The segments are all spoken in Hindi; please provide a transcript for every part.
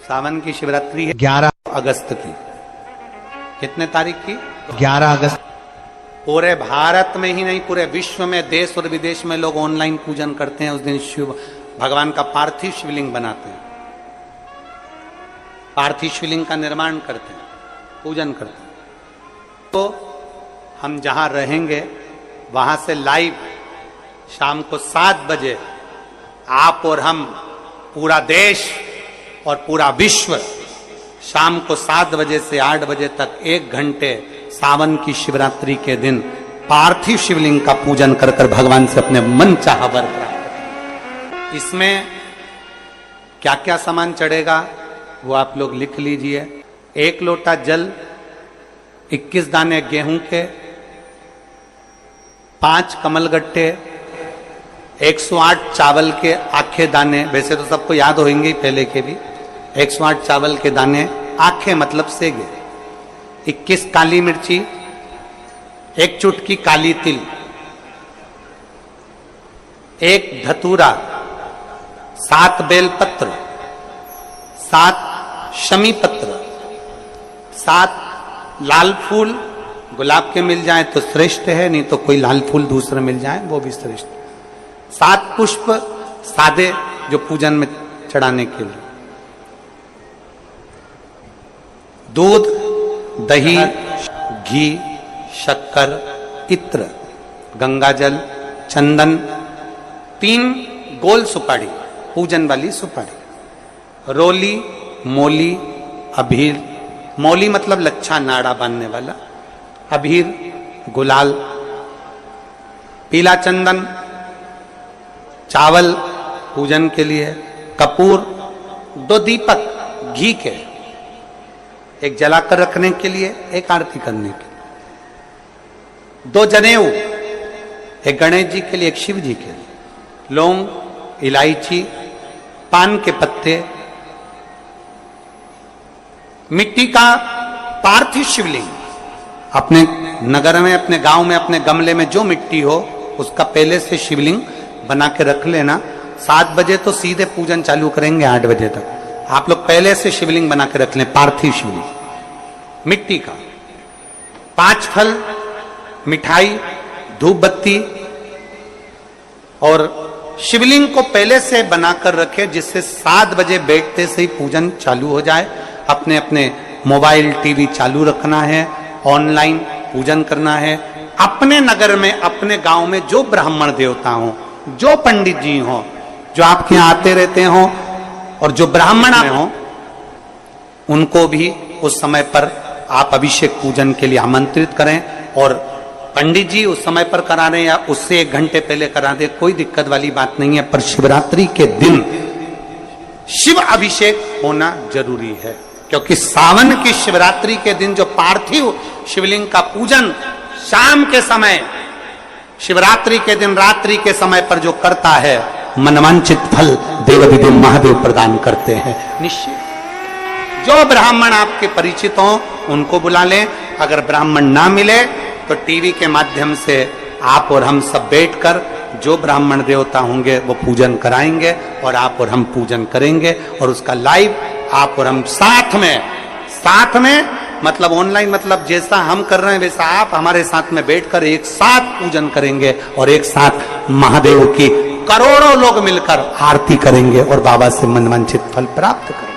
सावन की शिवरात्रि है 11 अगस्त की। कितने तारीख की? 11 अगस्त। पूरे भारत में ही नहीं, पूरे विश्व में, देश और विदेश में लोग ऑनलाइन पूजन करते हैं। उस दिन शिव भगवान का पार्थिव शिवलिंग बनाते हैं, पार्थिव शिवलिंग का निर्माण करते हैं, पूजन करते हैं। तो हम जहां रहेंगे वहां से लाइव शाम को 7 बजे आप और हम, पूरा देश और पूरा विश्व, शाम को 7 बजे से 8 बजे तक 1 घंटे सावन की शिवरात्रि के दिन पार्थिव शिवलिंग का पूजन कर कर भगवान से अपने मन चाहा वर प्राप्त। इसमें क्या क्या सामान चढ़ेगा वो आप लोग लिख लीजिए। 1 लोटा जल, 21 दाने गेहूं के, 5 कमलगट्टे, 108 चावल के आखे दाने, वैसे तो सबको याद होंगे पहले के भी। 108 चावल के दाने, आखे मतलब सेगे, 21 काली मिर्ची, 1 चुटकी काली तिल, 1 धतूरा, 7 बेलपत्र, 7 शमी पत्र, 7 लाल फूल, गुलाब के मिल जाए तो श्रेष्ठ है, नहीं तो कोई लाल फूल दूसरे मिल जाए वो भी श्रेष्ठ। 7 पुष्प सादे जो पूजन में चढ़ाने के लिए, दूध, दही, घी, शक्कर, इत्र, गंगाजल, चंदन, 3 गोल सुपारी, पूजन वाली सुपारी, रोली, मोली, अभीर, मौली मतलब लच्छा नाड़ा बांधने वाला, अभीर, गुलाल, पीला चंदन, चावल पूजन के लिए, कपूर, 2 दीपक घी के, 1 जलाकर रखने के लिए, 1 आरती करने के लिए, 2 जनेऊ, 1 गणेश जी के लिए, 1 शिव जी के लिए, लौंग, इलायची, पान के पत्ते, मिट्टी का पार्थिव शिवलिंग। अपने नगर में, अपने गांव में, अपने गमले में जो मिट्टी हो उसका पहले से शिवलिंग बना के रख लेना। 7 बजे तो सीधे पूजन चालू करेंगे, 8 बजे तक आप लोग पहले से शिवलिंग बना के रख लें, पार्थिव शिवलिंग मिट्टी का। 5 फल, मिठाई, धूप बत्ती, और शिवलिंग को पहले से बनाकर रखे जिससे 7 बजे बैठते से ही पूजन चालू हो जाए। अपने अपने मोबाइल टीवी चालू रखना है, ऑनलाइन पूजन करना है। अपने नगर में, अपने गांव में जो ब्राह्मण देवता हो, जो पंडित जी हो, जो आपके यहाँ आते रहते हो, और जो ब्राह्मण हो, उनको भी उस समय पर आप अभिषेक पूजन के लिए आमंत्रित करें। और पंडित जी उस समय पर करा रहे या उससे 1 घंटे पहले करा दे, कोई दिक्कत वाली बात नहीं है। पर शिवरात्रि के दिन शिव अभिषेक होना जरूरी है, क्योंकि सावन की शिवरात्रि के दिन जो पार्थिव शिवलिंग का पूजन शाम के समय, शिवरात्रि के दिन रात्रि के समय पर जो करता है, मनवांचित फल देवाधिदेव महादेव प्रदान करते हैं निश्चित। जो ब्राह्मण आपके परिचित हो उनको बुला लें। अगर ब्राह्मण ना मिले तो टीवी के माध्यम से आप और हम सब बैठकर जो ब्राह्मण देवता होंगे वो पूजन कराएंगे, और आप और हम पूजन करेंगे, और उसका लाइव आप और हम साथ में मतलब ऑनलाइन, मतलब जैसा हम कर रहे हैं वैसा आप हमारे साथ में बैठकर एक साथ पूजन करेंगे, और एक साथ महादेव की करोड़ों लोग मिलकर आरती करेंगे और बाबा से मनवांछित फल प्राप्त करेंगे।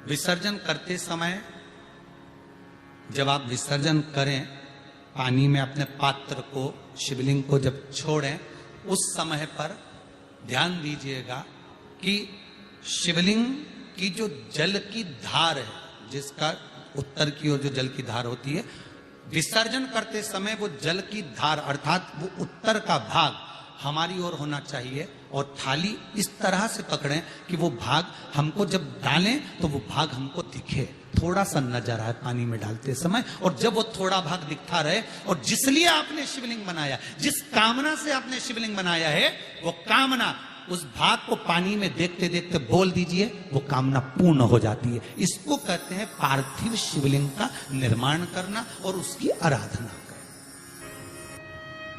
विसर्जन करते समय जब आप विसर्जन करें, पानी में अपने पात्र को, शिवलिंग को जब छोड़ें, उस समय पर ध्यान दीजिएगा कि शिवलिंग की जो जल की धार है, जिसका उत्तर की ओर जो जल की धार होती है, विसर्जन करते समय वो जल की धार अर्थात वो उत्तर का भाग हमारी ओर होना चाहिए, और थाली इस तरह से पकड़ें कि वो भाग हमको जब डालें तो वो भाग हमको दिखे, थोड़ा सा नजर आए पानी में डालते समय। और जब वो थोड़ा भाग दिखता रहे, और जिसलिए आपने शिवलिंग बनाया, जिस कामना से आपने शिवलिंग बनाया है, वो कामना उस भाग को पानी में देखते देखते बोल दीजिए, वो कामना पूर्ण हो जाती है। इसको कहते हैं पार्थिव शिवलिंग का निर्माण करना और उसकी आराधना करना।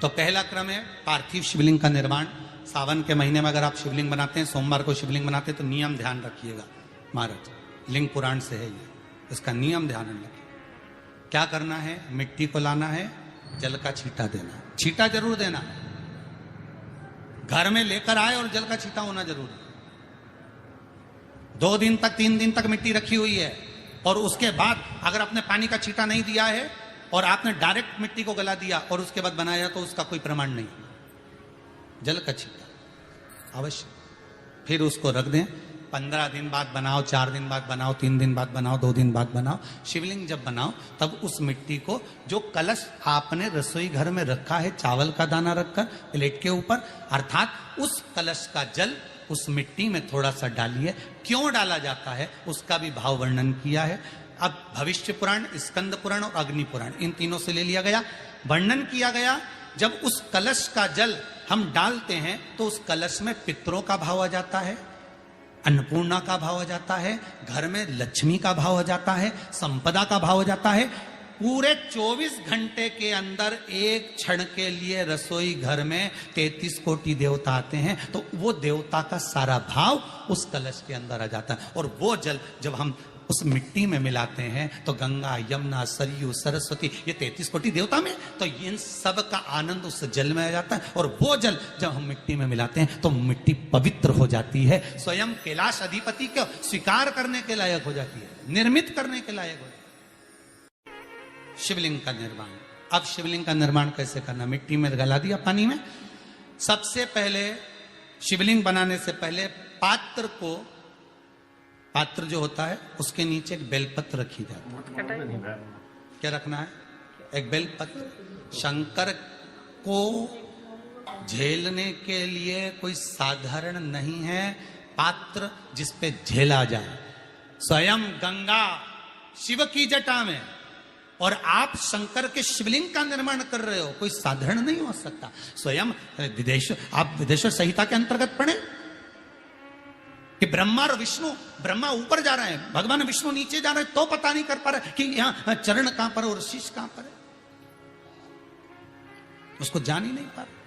तो पहला क्रम है पार्थिव शिवलिंग का निर्माण। सावन के महीने में अगर आप शिवलिंग बनाते हैं, सोमवार को शिवलिंग बनाते हैं, तो नियम ध्यान रखिएगा। महाराज लिंग पुराण से है ये, इसका नियम ध्यान में रखिए। क्या करना है, मिट्टी को लाना है, जल का छींटा देना है, छींटा जरूर देना है, घर में लेकर आए और जल का छींटा होना जरूर है। 2 दिन तक 3 दिन तक मिट्टी रखी हुई है और उसके बाद अगर आपने पानी का छींटा नहीं दिया है और आपने डायरेक्ट मिट्टी को गला दिया और उसके बाद बनाया तो उसका कोई प्रमाण नहीं। जल का छींटा अवश्य, फिर उसको रख दें। 15 दिन बाद बनाओ, 4 दिन बाद बनाओ, 3 दिन बाद बनाओ, 2 दिन बाद बनाओ। शिवलिंग जब बनाओ तब उस मिट्टी को, जो कलश आपने रसोई घर में रखा है चावल का दाना रखकर प्लेट के ऊपर, अर्थात उस कलश का जल उस मिट्टी में थोड़ा सा डालिए। क्यों डाला जाता है उसका भी भाव वर्णन किया है। अब भविष्य पुराण, स्कंद पुराण और अग्नि पुराण, इन तीनों से ले लिया गया। वर्णन किया गया जब उस कलश का जल हम डालते हैं तो उस कलश में पितरों का भाव आ जाता है, अन्नपूर्णा का भाव आ जाता है, घर में लक्ष्मी का भाव आ जाता है, संपदा का भाव आ जाता है। पूरे 24 घंटे के अंदर एक क्षण के लिए रसोई घर में 33 कोटि देवता आते हैं, तो वो देवता का सारा भाव उस कलश के अंदर आ जाता है। और वो जल जब हम उस मिट्टी में मिलाते हैं तो गंगा, यमुना, सरयू, सरस्वती, ये 33 कोटि देवता में, तो इन सब का आनंद उस जल में आ जाता है। और वो जल जब हम मिट्टी में मिलाते हैं तो मिट्टी पवित्र हो जाती है, स्वयं कैलाश अधिपति को स्वीकार करने के लायक हो जाती है, निर्मित करने के लायक हो जाती है। शिवलिंग का निर्माण। अब शिवलिंग का निर्माण कैसे करना, मिट्टी में गला दिया पानी में। सबसे पहले शिवलिंग बनाने से पहले पात्र जो होता है उसके नीचे एक बेलपत्र रखी जाती है। क्या रखना है, एक बेलपत्र। शंकर को झेलने के लिए कोई साधारण नहीं है पात्र जिसपे झेला जाए। स्वयं गंगा शिव की जटा में और आप शंकर के शिवलिंग का निर्माण कर रहे हो, कोई साधारण नहीं हो सकता। स्वयं आप विदेश्वर संहिता के अंतर्गत पढ़े कि ब्रह्मा और विष्णु, ब्रह्मा ऊपर जा रहे हैं, भगवान विष्णु नीचे जा रहे हैं, तो पता नहीं कर पा रहे कि यहां चरण कहां पर और शीश कहां पर है, उसको जान ही नहीं पा रहे।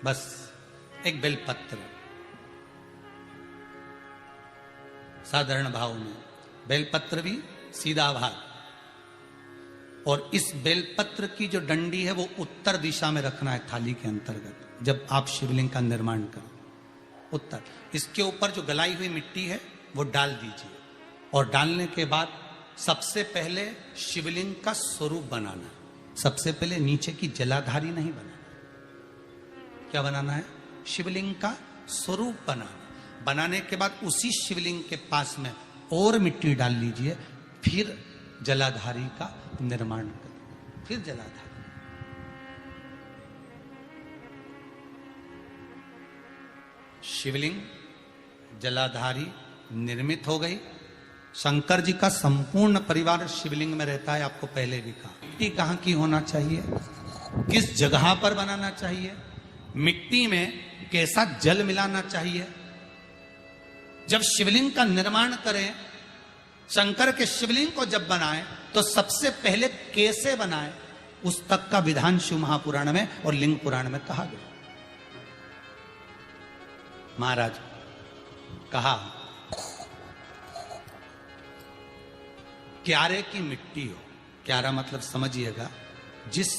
बस एक बेलपत्र साधारण भाव में, बेलपत्र भी सीधा भाग, और इस बेलपत्र की जो डंडी है वो उत्तर दिशा में रखना है थाली के अंतर्गत। जब आप शिवलिंग का निर्माण करो उत्तर, इसके ऊपर जो गलाई हुई मिट्टी है वो डाल दीजिए। और डालने के बाद सबसे पहले शिवलिंग का स्वरूप बनाना। सबसे पहले नीचे की जलाधारी नहीं बनाना। क्या बनाना है, शिवलिंग का स्वरूप बनाना। बनाने के बाद उसी शिवलिंग के पास में और मिट्टी डाल लीजिए, फिर जलाधारी का निर्माण करें, फिर जलाधारी। शिवलिंग जलाधारी निर्मित हो गई। शंकर जी का संपूर्ण परिवार शिवलिंग में रहता है, आपको पहले भी कहा। मिट्टी कहां की होना चाहिए, किस जगह पर बनाना चाहिए, मिट्टी में कैसा जल मिलाना चाहिए। जब शिवलिंग का निर्माण करें, शंकर के शिवलिंग को जब बनाएं तो सबसे पहले कैसे बनाएं, उस तक का विधान शिव महापुराण में और लिंग पुराण में कहा गया। महाराज कहा, क्यारे की मिट्टी हो, क्यारा मतलब समझिएगा, जिस